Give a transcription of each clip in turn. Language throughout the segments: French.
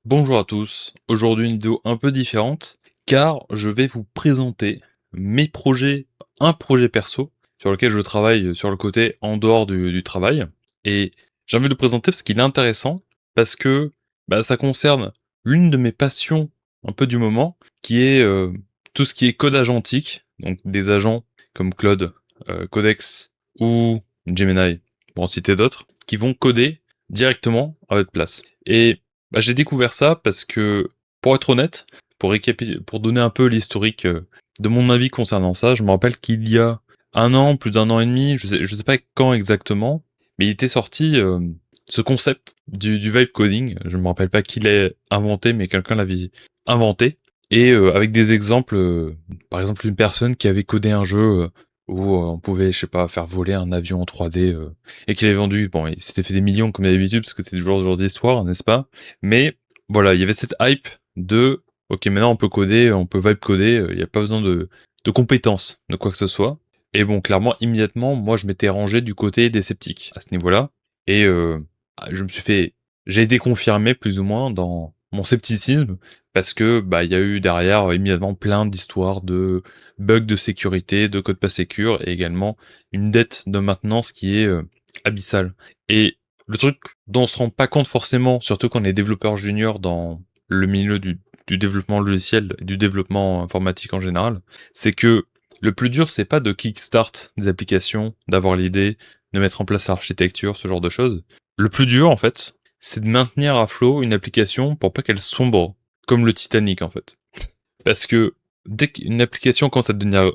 Bonjour à tous, aujourd'hui une vidéo un peu différente car je vais vous présenter mes projets, un projet perso sur lequel je travaille sur le côté en dehors du travail et j'ai envie de le présenter parce qu'il est intéressant parce que ça concerne l'une de mes passions un peu du moment qui est tout ce qui est code agentique, donc des agents comme Claude, Codex ou Gemini pour en citer d'autres qui vont coder directement à votre place. Et j'ai découvert ça parce que, pour être honnête, pour donner un peu l'historique de mon avis concernant ça, je me rappelle qu'il y a un an, plus d'un an et demi, je sais pas quand exactement, mais il était sorti ce concept du vibe coding. Je me rappelle pas qui l'a inventé, mais quelqu'un l'avait inventé. Et avec des exemples, par exemple une personne qui avait codé un jeu où on pouvait, je sais pas, faire voler un avion en 3D et qu'il avait vendu. Bon, il s'était fait des millions comme d'habitude parce que c'est toujours ce genre d'histoire, n'est-ce pas? Mais voilà, il y avait cette hype de OK, maintenant on peut coder, on peut vibe coder, il y a pas besoin de compétences, de quoi que ce soit. Et bon, clairement, immédiatement, moi je m'étais rangé du côté des sceptiques à ce niveau-là et je me suis fait j'ai été confirmé plus ou moins dans mon scepticisme parce que, il y a eu derrière immédiatement plein d'histoires de bugs de sécurité, de code pas sécure et également une dette de maintenance qui est abyssale. Et le truc dont on se rend pas compte forcément, surtout quand on est développeur junior dans le milieu du développement logiciel, du développement informatique en général, c'est que le plus dur, c'est pas de kickstart des applications, d'avoir l'idée, de mettre en place l'architecture, ce genre de choses. Le plus dur, en fait, c'est de maintenir à flot une application pour pas qu'elle sombre, comme le Titanic, en fait. Parce que dès qu'une application commence à devenir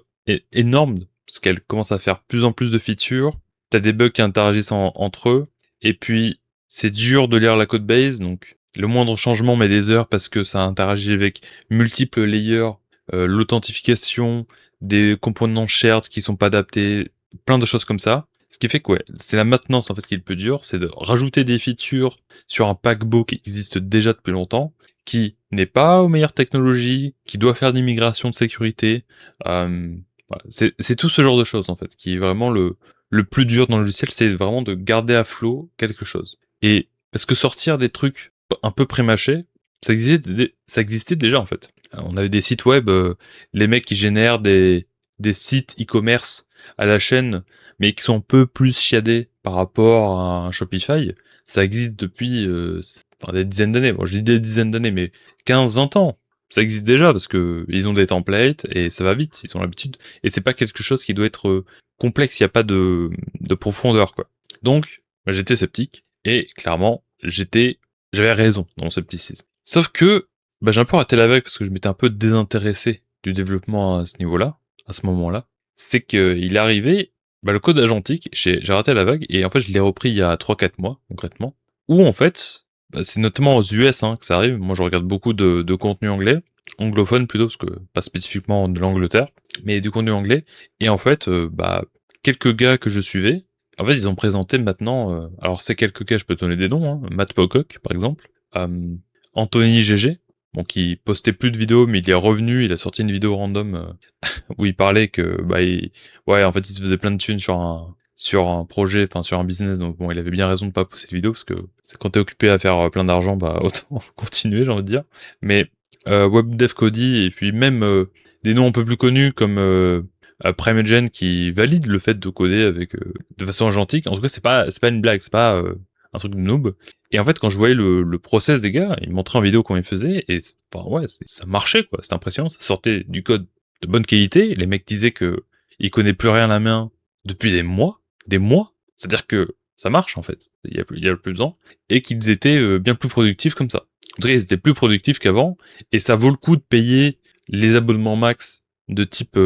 énorme, parce qu'elle commence à faire plus en plus de features, t'as des bugs qui interagissent entre eux, et puis c'est dur de lire la code base, donc le moindre changement met des heures parce que ça interagit avec multiples layers, l'authentification, des composants shared qui sont pas adaptés, plein de choses comme ça. Ce qui fait que ouais, c'est la maintenance en fait qui est le plus dur, c'est de rajouter des features sur un paquebot qui existe déjà depuis longtemps, qui n'est pas aux meilleures technologies, qui doit faire des migrations de sécurité. Voilà. C'est tout ce genre de choses en fait, qui est vraiment le plus dur dans le logiciel, c'est vraiment de garder à flot quelque chose. Et parce que sortir des trucs un peu prémâchés, ça existait déjà en fait. On avait des sites web, les mecs qui génèrent des sites e-commerce à la chaîne, mais qui sont un peu plus chiadés par rapport à un Shopify. Ça existe depuis des dizaines d'années. Bon, je dis des dizaines d'années, mais 15, 20 ans. Ça existe déjà parce que ils ont des templates et ça va vite, ils ont l'habitude. Et c'est pas quelque chose qui doit être complexe, il n'y a pas de profondeur, quoi. Donc, j'étais sceptique et clairement, j'avais raison dans mon scepticisme. Sauf que, j'ai un peu raté la vague parce que je m'étais un peu désintéressé du développement à ce niveau-là, à ce moment-là. C'est qu'il est arrivé, le code agentique, j'ai raté la vague et en fait, je l'ai repris il y a 3, 4 mois, concrètement, où en fait, c'est notamment aux US que ça arrive. Moi, je regarde beaucoup de contenu anglais, anglophone plutôt, parce que pas spécifiquement de l'Angleterre, mais du contenu anglais. Et en fait, quelques gars que je suivais, en fait, ils ont présenté maintenant. Alors, ces quelques gars, je peux te donner des noms. Matt Pocock, par exemple, Anthony GG, bon, qui postait plus de vidéos, mais il est revenu. Il a sorti une vidéo random où il parlait que, ouais, en fait, il se faisait plein de thunes sur un projet, enfin sur un business, donc bon, il avait bien raison de pas poster de vidéo, parce que c'est quand t'es occupé à faire plein d'argent, autant continuer, j'ai envie de dire. Mais WebDev Cody, et puis même des noms un peu plus connus comme Primeagen qui valide le fait de coder avec de façon agentique. En tout cas, c'est pas une blague, c'est pas un truc de noob. Et en fait, quand je voyais le process des gars, ils montraient en vidéo comment ils faisaient, et enfin ouais, ça marchait quoi, c'était impressionnant, ça sortait du code de bonne qualité. Les mecs disaient que ils connaissaient plus rien à la main depuis des mois. C'est-à-dire que ça marche en fait. Il y a plus besoin et qu'ils étaient bien plus productifs comme ça. En tout cas, ils étaient plus productifs qu'avant et ça vaut le coup de payer les abonnements max de type,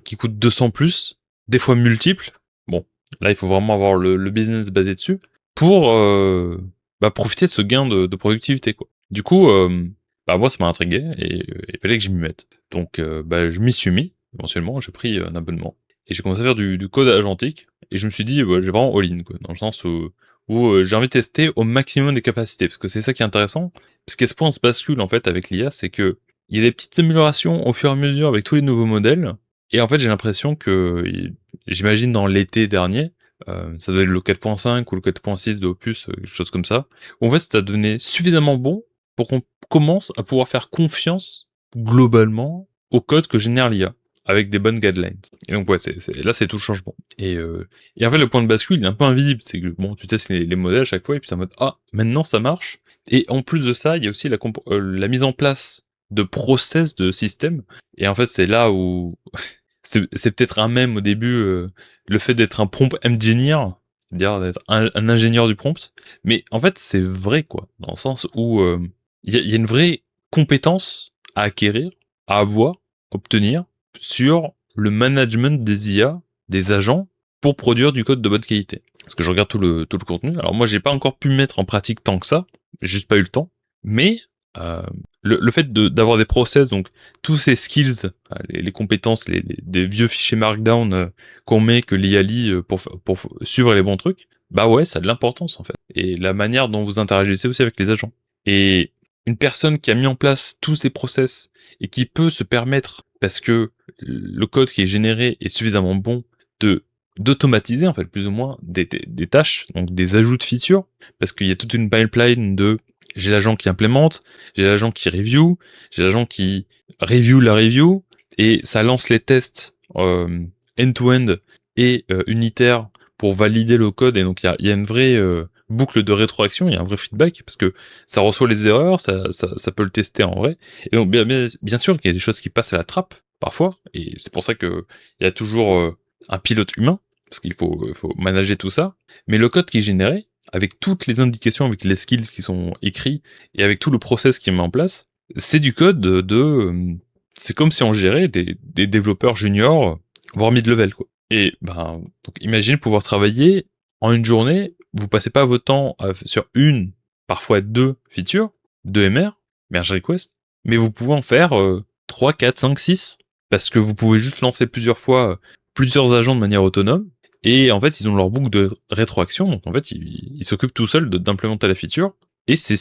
qui coûtent 200 plus, des fois multiples. Bon, là, il faut vraiment avoir le business basé dessus pour profiter de ce gain de productivité quoi. Du coup, moi, ça m'a intrigué et il fallait que je m'y mette. Donc, je m'y suis mis. Éventuellement, j'ai pris un abonnement et j'ai commencé à faire du code agentique et je me suis dit, j'ai vraiment all-in, quoi, dans le sens où j'ai envie de tester au maximum des capacités, parce que c'est ça qui est intéressant. Parce qu'à ce point, on se bascule, en fait, avec l'IA, c'est que il y a des petites améliorations au fur et à mesure avec tous les nouveaux modèles, et en fait, j'ai l'impression que, j'imagine dans l'été dernier, ça doit être le 4.5 ou le 4.6 de Opus, quelque chose comme ça, où en fait, ça a donné suffisamment bon pour qu'on commence à pouvoir faire confiance globalement au code que génère l'IA avec des bonnes guidelines. Et donc ouais, là c'est tout le changement. Et en fait le point de bascule il est un peu invisible, c'est que bon tu testes les modèles à chaque fois et puis c'est en mode ah maintenant ça marche. Et en plus de ça il y a aussi la mise en place de process de système. Et en fait c'est là où c'est peut-être un mème au début, le fait d'être un prompt engineer, c'est-à-dire d'être un ingénieur du prompt. Mais en fait, c'est vrai, quoi, dans le sens où il y a une vraie compétence à acquérir, à avoir, obtenir sur le management des IA, des agents, pour produire du code de bonne qualité. Parce que je regarde tout le contenu. Alors moi, j'ai pas encore pu mettre en pratique tant que ça, j'ai juste pas eu le temps. Mais euh, le fait d'avoir des process, donc tous ces skills, les compétences, des vieux fichiers Markdown qu'on met, que l'IA lit pour suivre les bons trucs, bah ouais, ça a de l'importance en fait. Et la manière dont vous interagissez aussi avec les agents. Et une personne qui a mis en place tous ces process et qui peut se permettre, parce que le code qui est généré est suffisamment bon, de d'automatiser en fait plus ou moins des tâches, donc des ajouts de features, parce qu'il y a toute une pipeline de j'ai l'agent qui implémente, j'ai l'agent qui review, j'ai l'agent qui review la review, et ça lance les tests end-to-end et unitaires pour valider le code. Et donc il y a une vraie boucle de rétroaction, il y a un vrai feedback, parce que ça reçoit les erreurs, ça peut le tester en vrai. Et donc bien sûr qu'il y a des choses qui passent à la trappe, parfois, et c'est pour ça que il y a toujours un pilote humain, parce qu'il faut manager tout ça. Mais le code qui est généré, avec toutes les indications, avec les skills qui sont écrits, et avec tout le process qui est mis en place, c'est du code c'est comme si on gérait des développeurs juniors, voire mid-level, quoi. Et ben, donc imagine pouvoir travailler en une journée, vous passez pas votre temps sur une, parfois deux features, deux MR, merge request, mais vous pouvez en faire 3, 4, 5, 6, parce que vous pouvez juste lancer plusieurs fois plusieurs agents de manière autonome, et en fait ils ont leur boucle de rétroaction, donc en fait ils s'occupent tout seuls d'implémenter la feature, et c'est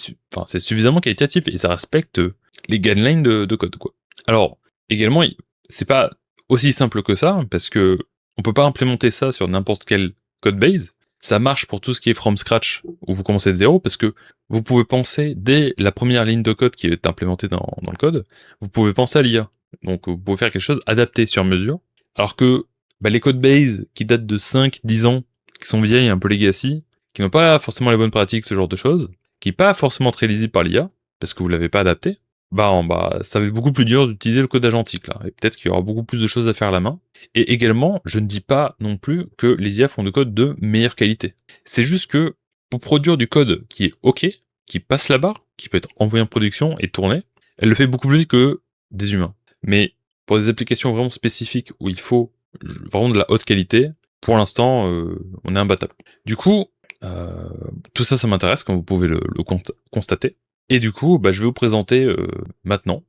suffisamment qualitatif, et ça respecte les guidelines de code, quoi. Alors, également, c'est pas aussi simple que ça, parce que on peut pas implémenter ça sur n'importe quel code base. Ça marche pour tout ce qui est from scratch, où vous commencez de zéro, parce que vous pouvez penser, dès la première ligne de code qui est implémentée dans le code, vous pouvez penser à l'IA. Donc vous pouvez faire quelque chose adapté sur mesure. Alors que les codes base qui datent de 5, 10 ans, qui sont vieilles, un peu legacy, qui n'ont pas forcément les bonnes pratiques, ce genre de choses, qui n'est pas forcément très lisible par l'IA, parce que vous l'avez pas adapté, ça va être beaucoup plus dur d'utiliser le code agentique, là. Et peut-être qu'il y aura beaucoup plus de choses à faire à la main. Et également, je ne dis pas non plus que les IA font du code de meilleure qualité. C'est juste que, pour produire du code qui est OK, qui passe la barre, qui peut être envoyé en production et tourné, elle le fait beaucoup plus vite que des humains. Mais pour des applications vraiment spécifiques où il faut vraiment de la haute qualité, pour l'instant, on est imbattable. Du coup, tout ça, ça m'intéresse, comme vous pouvez le constater. Et du coup, je vais vous présenter maintenant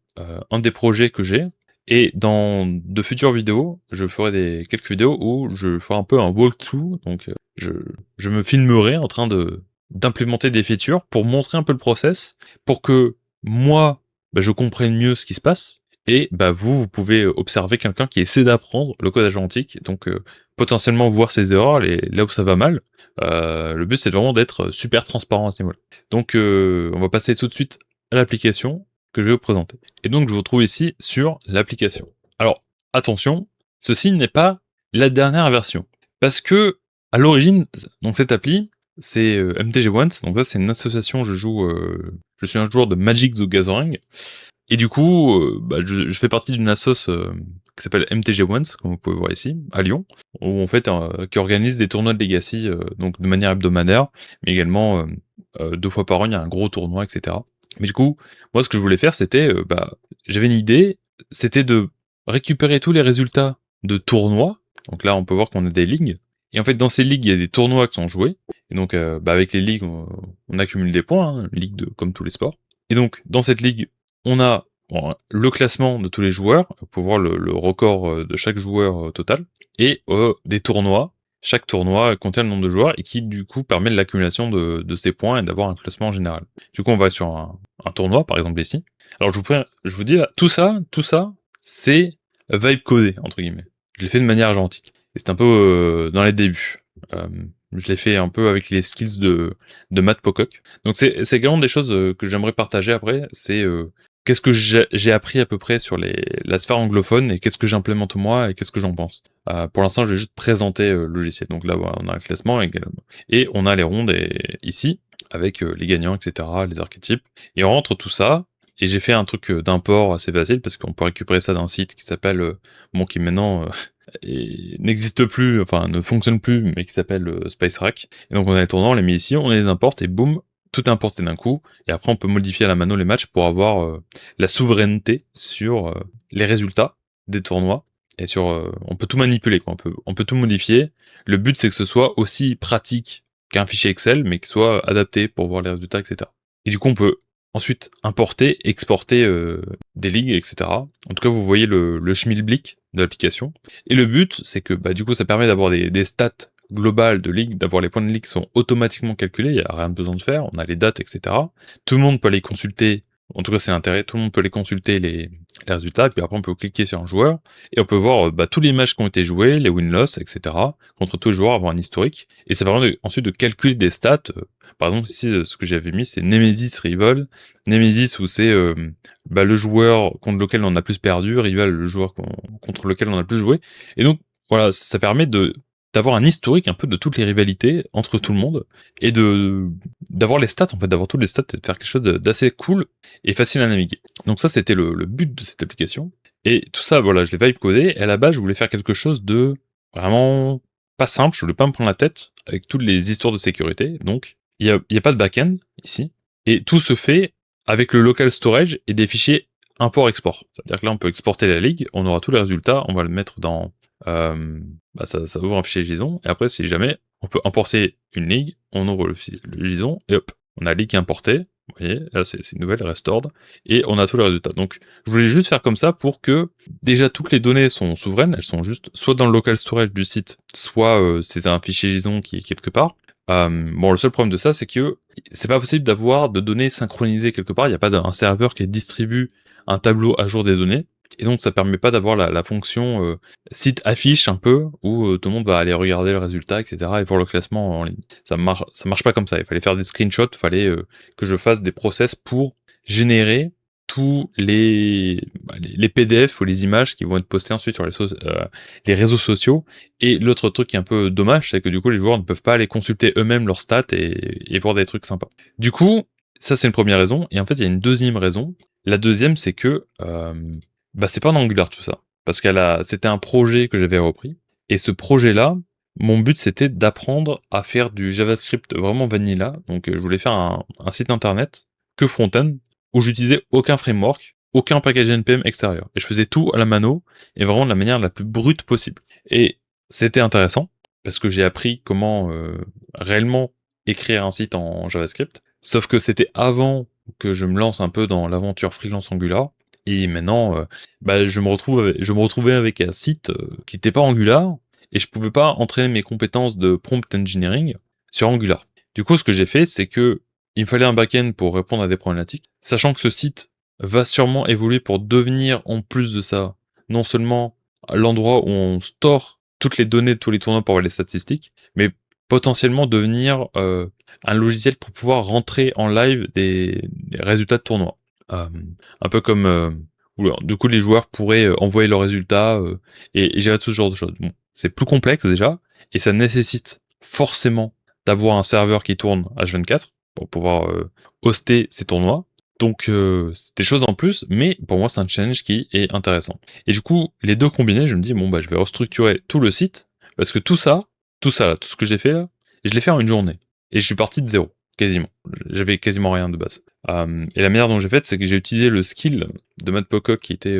un des projets que j'ai. Et dans de futures vidéos, je ferai quelques vidéos où je ferai un peu un walkthrough. Donc, je me filmerai en train d'implémenter des features pour montrer un peu le process, pour que moi, je comprenne mieux ce qui se passe. Et vous pouvez observer quelqu'un qui essaie d'apprendre le code agentique. Donc, potentiellement voir ses erreurs, là où ça va mal. Le but, c'est vraiment d'être super transparent à ce niveau-là. Donc, on va passer tout de suite à l'application que je vais vous présenter. Et donc, je vous retrouve ici sur l'application. Alors, attention, ceci n'est pas la dernière version. Parce que, à l'origine, donc cette appli, c'est MTG Once. Donc ça, c'est une association, je suis un joueur de Magic the Gathering. Et du coup, je fais partie d'une assoce qui s'appelle MTG Once, comme vous pouvez voir ici, à Lyon, où en fait, qui organise des tournois de Legacy, donc de manière hebdomadaire, mais également 2 fois par an, il y a un gros tournoi, etc. Mais du coup, moi, ce que je voulais faire, c'était, j'avais une idée, c'était de récupérer tous les résultats de tournois. Donc là, on peut voir qu'on a des ligues. Et en fait, dans ces ligues, il y a des tournois qui sont joués. Et donc, avec les ligues, on accumule des points, hein, ligue comme tous les sports. Et donc, dans cette ligue, on a le classement de tous les joueurs, pour voir le record de chaque joueur total, et des tournois. Chaque tournoi contient le nombre de joueurs et qui du coup permet de l'accumulation de ces points et d'avoir un classement général. Du coup on va sur un tournoi, par exemple ici. Alors je vous dis là, tout ça, c'est vibe codé, entre guillemets. Je l'ai fait de manière agentique. Et c'est un peu dans les débuts. Je l'ai fait un peu avec les skills de Matt Pocock. Donc c'est également des choses que j'aimerais partager après. C'est qu'est-ce que j'ai appris à peu près sur la sphère anglophone et qu'est-ce que j'implémente moi et qu'est-ce que j'en pense. Pour l'instant, je vais juste présenter le logiciel. Donc là, voilà, on a un classement également. Et on a les rondes ici avec les gagnants, etc., les archétypes. Et on rentre tout ça. Et j'ai fait un truc d'import assez facile parce qu'on peut récupérer ça d'un site qui s'appelle, bon, qui maintenant et n'existe plus, enfin ne fonctionne plus, mais qui s'appelle SpaceRack. Et donc on a les tournants, on les met ici, on les importe et boum, tout est importé d'un coup. Et après on peut modifier à la mano les matchs pour avoir la souveraineté sur les résultats des tournois. Et sur, on peut tout manipuler, quoi. On peut tout modifier. Le but c'est que ce soit aussi pratique qu'un fichier Excel, mais qui soit adapté pour voir les résultats, etc. Et du coup on peut ensuite importer, exporter des ligues, etc. En tout cas, vous voyez le schmilblick de l'application. Et le but, c'est que du coup, ça permet d'avoir des stats globales de ligue, d'avoir les points de ligue qui sont automatiquement calculés, il n'y a rien de besoin de faire, on a les dates, etc. Tout le monde peut les consulter, en tout cas c'est l'intérêt, tout le monde peut les consulter, les résultats, et puis après on peut cliquer sur un joueur, et on peut voir tous les matchs qui ont été joués, les win-loss, etc. Contre tous les joueurs, avoir un historique, et ça permet ensuite de calculer des stats. Par exemple, ici, ce que j'avais mis, c'est Nemesis Rival. Nemesis, où c'est le joueur contre lequel on a plus perdu, Rival, le joueur contre lequel on a le plus joué. Et donc, voilà, ça permet d'avoir un historique un peu de toutes les rivalités entre tout le monde, et d'avoir les stats, en fait, d'avoir toutes les stats, et de faire quelque chose d'assez cool et facile à naviguer. Donc ça, c'était le but de cette application. Et tout ça, voilà, je l'ai vibe codé, et à la base, je voulais faire quelque chose de vraiment pas simple, je voulais pas me prendre la tête avec toutes les histoires de sécurité, donc il y a pas de back-end ici, et tout se fait avec le local storage et des fichiers import-export. C'est-à-dire que là, on peut exporter la ligue, on aura tous les résultats, on va le mettre dans... ça ouvre un fichier JSON, et après, si jamais, on peut importer une ligue, on ouvre le JSON, et hop, on a la ligue importée, vous voyez, là c'est une nouvelle, restored, et on a tous les résultats. Donc, je voulais juste faire comme ça pour que, déjà, toutes les données sont souveraines, elles sont juste soit dans le local storage du site, soit c'est un fichier JSON qui est quelque part. Bon, le seul problème de ça, c'est que c'est pas possible d'avoir de données synchronisées quelque part, il n'y a pas un serveur qui distribue un tableau à jour des données, et donc ça permet pas d'avoir la fonction site affiche un peu, où tout le monde va aller regarder le résultat, etc., et voir le classement en ligne. Ça marche pas comme ça, il fallait faire des screenshots, il fallait que je fasse des process pour générer tous les PDF ou les images qui vont être postées ensuite sur les réseaux sociaux. Et l'autre truc qui est un peu dommage, c'est que du coup les joueurs ne peuvent pas aller consulter eux-mêmes leurs stats et voir des trucs sympas. Du coup, ça c'est une première raison, et en fait il y a une deuxième raison. La deuxième, c'est que c'est pas en Angular tout ça, parce c'était un projet que j'avais repris, et ce projet-là, mon but c'était d'apprendre à faire du JavaScript vraiment vanilla, donc je voulais faire un site internet que front-end, où j'utilisais aucun framework, aucun package NPM extérieur, et je faisais tout à la mano, et vraiment de la manière la plus brute possible. Et c'était intéressant, parce que j'ai appris comment réellement écrire un site en JavaScript, sauf que c'était avant que je me lance un peu dans l'aventure freelance Angular, et maintenant, je me retrouvais avec un site qui n'était pas Angular, et je pouvais pas entraîner mes compétences de prompt engineering sur Angular. Du coup, ce que j'ai fait, c'est que il me fallait un back-end pour répondre à des problématiques, sachant que ce site va sûrement évoluer pour devenir, en plus de ça, non seulement l'endroit où on store toutes les données de tous les tournois pour avoir les statistiques, mais potentiellement devenir un logiciel pour pouvoir rentrer en live des résultats de tournois. Un peu comme... du coup, les joueurs pourraient envoyer leurs résultats et gérer tout ce genre de choses. Bon, c'est plus complexe déjà, et ça nécessite forcément d'avoir un serveur qui tourne H24 pour pouvoir hoster ces tournois. Donc, c'est des choses en plus, mais pour moi, c'est un challenge qui est intéressant. Et du coup, les deux combinés, je me dis, je vais restructurer tout le site, parce que tout ça, là, tout ce que j'ai fait là, je l'ai fait en une journée. Et je suis parti de zéro, quasiment. J'avais quasiment rien de base. Et la manière dont j'ai fait, c'est que j'ai utilisé le skill de Matt Pocock qui était...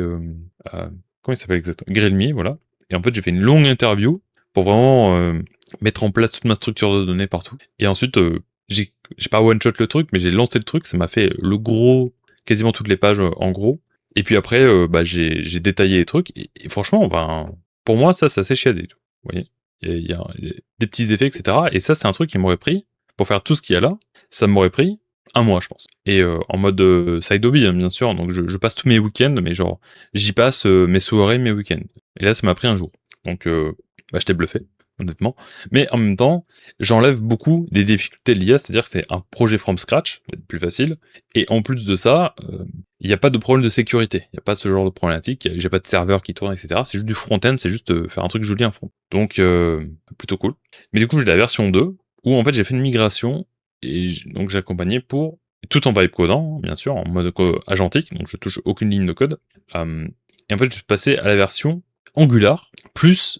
comment il s'appelle exactement? Grillme, voilà. Et en fait, j'ai fait une longue interview pour vraiment mettre en place toute ma structure de données partout. Et ensuite, j'ai pas one-shot le truc, mais j'ai lancé le truc, ça m'a fait le gros, quasiment toutes les pages en gros. Et puis après, j'ai détaillé les trucs, et franchement, pour moi, ça, c'est assez chiadé. Vous voyez, il y a des petits effets, etc. Et ça, c'est un truc qui m'aurait pris, pour faire tout ce qu'il y a là, ça m'aurait pris un mois, je pense. Et en mode side hobby, hein, bien sûr, donc je passe tous mes week-ends, mais genre, j'y passe mes soirées, mes week-ends. Et là, ça m'a pris un jour. Donc, j'étais bluffé. honnêtement. Mais en même temps, j'enlève beaucoup des difficultés de l'IA, c'est-à-dire que c'est un projet from scratch, c'est plus facile. Et en plus de ça, il n'y a pas de problème de sécurité. Il n'y a pas ce genre de problématique. J'ai pas de serveur qui tourne, etc. C'est juste du front-end, c'est juste faire un truc joli en front. Donc, plutôt cool. Mais du coup, j'ai la version 2, où en fait, j'ai fait une migration, et donc j'ai accompagné pour, tout en vibe codant, bien sûr, en mode agentique, donc je touche aucune ligne de code. Et en fait, je suis passé à la version Angular, plus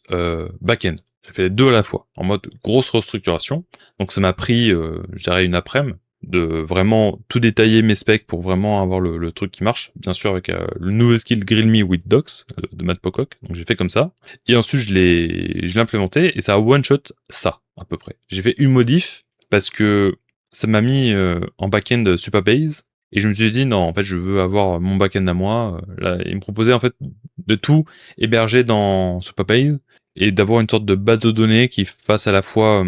back-end. J'ai fait les deux à la fois, en mode grosse restructuration. Donc ça m'a pris, je dirais, une après-midi de vraiment tout détailler mes specs pour vraiment avoir le truc qui marche. Bien sûr, avec le nouveau skill Grill Me with Docs de Matt Pocock. Donc j'ai fait comme ça. Et ensuite, je l'ai implémenté et ça a one-shot ça, à peu près. J'ai fait une modif parce que ça m'a mis en back-end Supabase. Et je me suis dit, non, en fait, je veux avoir mon back-end à moi. Là, il me proposait, en fait, de tout héberger dans Supabase et d'avoir une sorte de base de données qui fasse à la fois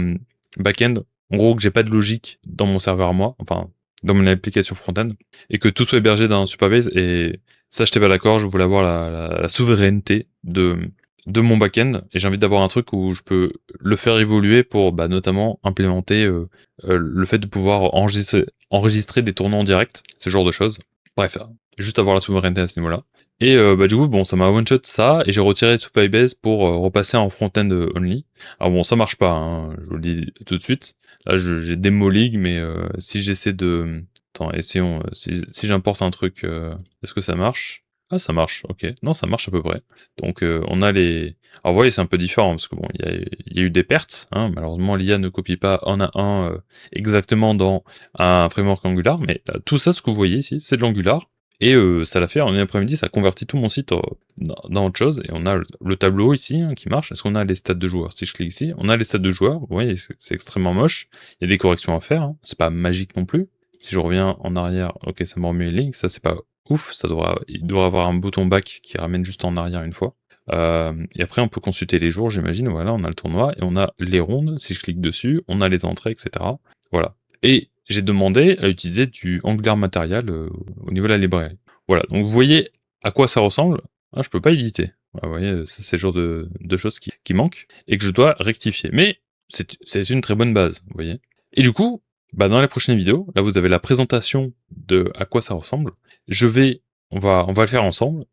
back-end, en gros que j'ai pas de logique dans mon serveur à moi, enfin dans mon application front-end, et que tout soit hébergé dans Supabase, et ça j'étais pas d'accord, je voulais avoir la souveraineté de mon back-end, et j'ai envie d'avoir un truc où je peux le faire évoluer pour notamment implémenter le fait de pouvoir enregistrer des tournants en direct, ce genre de choses. Bref, juste avoir la souveraineté à ce niveau-là. Et du coup, bon, ça m'a one-shot ça, et j'ai retiré Supabase pour repasser en front-end only. Alors bon, ça marche pas, hein, je vous le dis tout de suite. Là, j'ai démoli, mais si j'essaie de... Attends, essayons, si j'importe un truc, est-ce que ça marche? Ah, ça marche, ok. Non, ça marche à peu près. Donc, on a les... Alors, vous voyez, c'est un peu différent, parce que bon, il y a eu des pertes, hein. Malheureusement, l'IA ne copie pas un à un exactement dans un framework Angular, mais tout ça, ce que vous voyez ici, c'est de l'Angular. Et ça l'a fait en une après-midi, ça a converti tout mon site dans autre chose. Et on a le tableau ici qui marche. Est-ce qu'on a les stats de joueurs? Si je clique ici, on a les stats de joueurs. Vous voyez, c'est extrêmement moche. Il y a des corrections à faire, hein. C'est pas magique non plus. Si je reviens en arrière, ok, ça me remet les lignes. Ça, c'est pas ouf. Il devrait avoir un bouton back qui ramène juste en arrière une fois. Et après, on peut consulter les jours, j'imagine. Voilà, on a le tournoi et on a les rondes. Si je clique dessus, on a les entrées, etc. Voilà. Et j'ai demandé à utiliser du Angular Material au niveau de la librairie. Voilà, donc vous voyez à quoi ça ressemble. Ah, je peux pas éditer. Ah, vous voyez, c'est le genre de choses qui manquent et que je dois rectifier. Mais c'est une très bonne base, vous voyez. Et du coup, dans les prochaines vidéos, là vous avez la présentation de à quoi ça ressemble. On va le faire ensemble.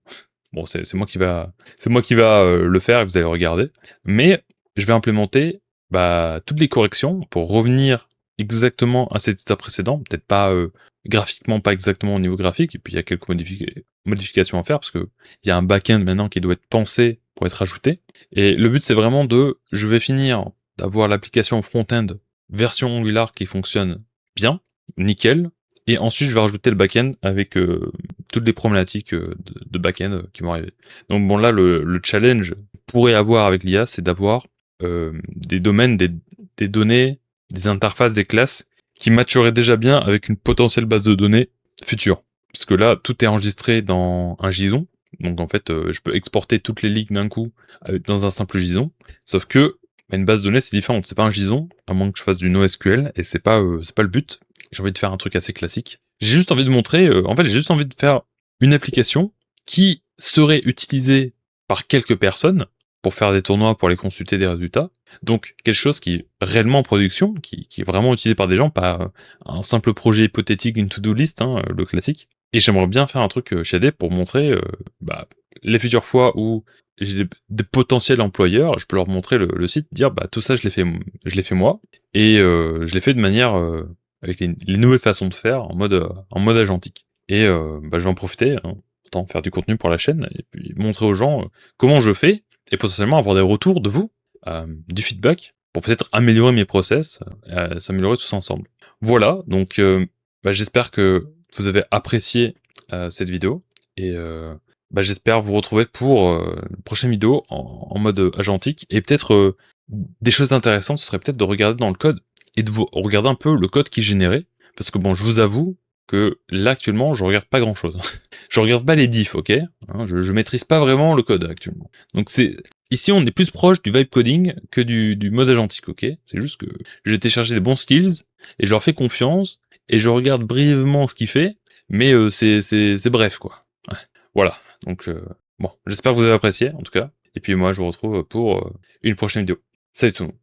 Bon, c'est moi qui va le faire et vous allez regarder. Mais je vais implémenter toutes les corrections pour revenir exactement à cet état précédent. Peut-être pas graphiquement, pas exactement au niveau graphique. Et puis il y a quelques modifications à faire parce que il y a un back-end maintenant qui doit être pensé pour être ajouté. Et le but c'est vraiment je vais finir d'avoir l'application front-end version Angular qui fonctionne bien, nickel. Et ensuite, je vais rajouter le back-end avec toutes les problématiques de back-end qui vont arriver. Donc bon, là, le challenge pourrait avoir avec l'IA, c'est d'avoir des domaines, des données, des interfaces, des classes qui matcheraient déjà bien avec une potentielle base de données future. Parce que là, tout est enregistré dans un JSON. Donc en fait, je peux exporter toutes les lignes d'un coup dans un simple JSON. Sauf que une base de données, c'est différent. C'est pas un JSON, à moins que je fasse du NoSQL, et c'est pas le but. J'ai envie de faire un truc assez classique. J'ai juste envie de montrer, j'ai juste envie de faire une application qui serait utilisée par quelques personnes pour faire des tournois, pour les consulter des résultats. Donc, quelque chose qui est réellement en production, qui est vraiment utilisé par des gens, pas un simple projet hypothétique, une to-do list, hein, le classique. Et j'aimerais bien faire un truc shadé pour montrer les futures fois où j'ai des potentiels employeurs, je peux leur montrer le site, dire tout ça je l'ai fait moi, et je l'ai fait de manière avec les nouvelles façons de faire en mode agentique. Et je vais en profiter, hein, autant faire du contenu pour la chaîne et puis montrer aux gens comment je fais et potentiellement avoir des retours de vous, du feedback pour peut-être améliorer mes process, s'améliorer tous ensemble. Voilà, donc j'espère que vous avez apprécié cette vidéo et j'espère vous retrouver pour une prochaine vidéo en mode agentique et peut-être des choses intéressantes, ce serait peut-être de regarder dans le code et de vous regarder un peu le code qui est généré, parce que bon, je vous avoue que là actuellement, je regarde pas grand-chose. Je regarde pas les diffs, ok, hein, je maîtrise pas vraiment le code actuellement. Donc ici, on est plus proche du vibe coding que du mode agentique, ok. C'est juste que j'ai téléchargé des bons skills et je leur fais confiance et je regarde brièvement ce qu'il fait, mais c'est bref quoi. Ouais. Voilà. Donc bon, j'espère que vous avez apprécié en tout cas. Et puis moi, je vous retrouve pour une prochaine vidéo. C'est tout.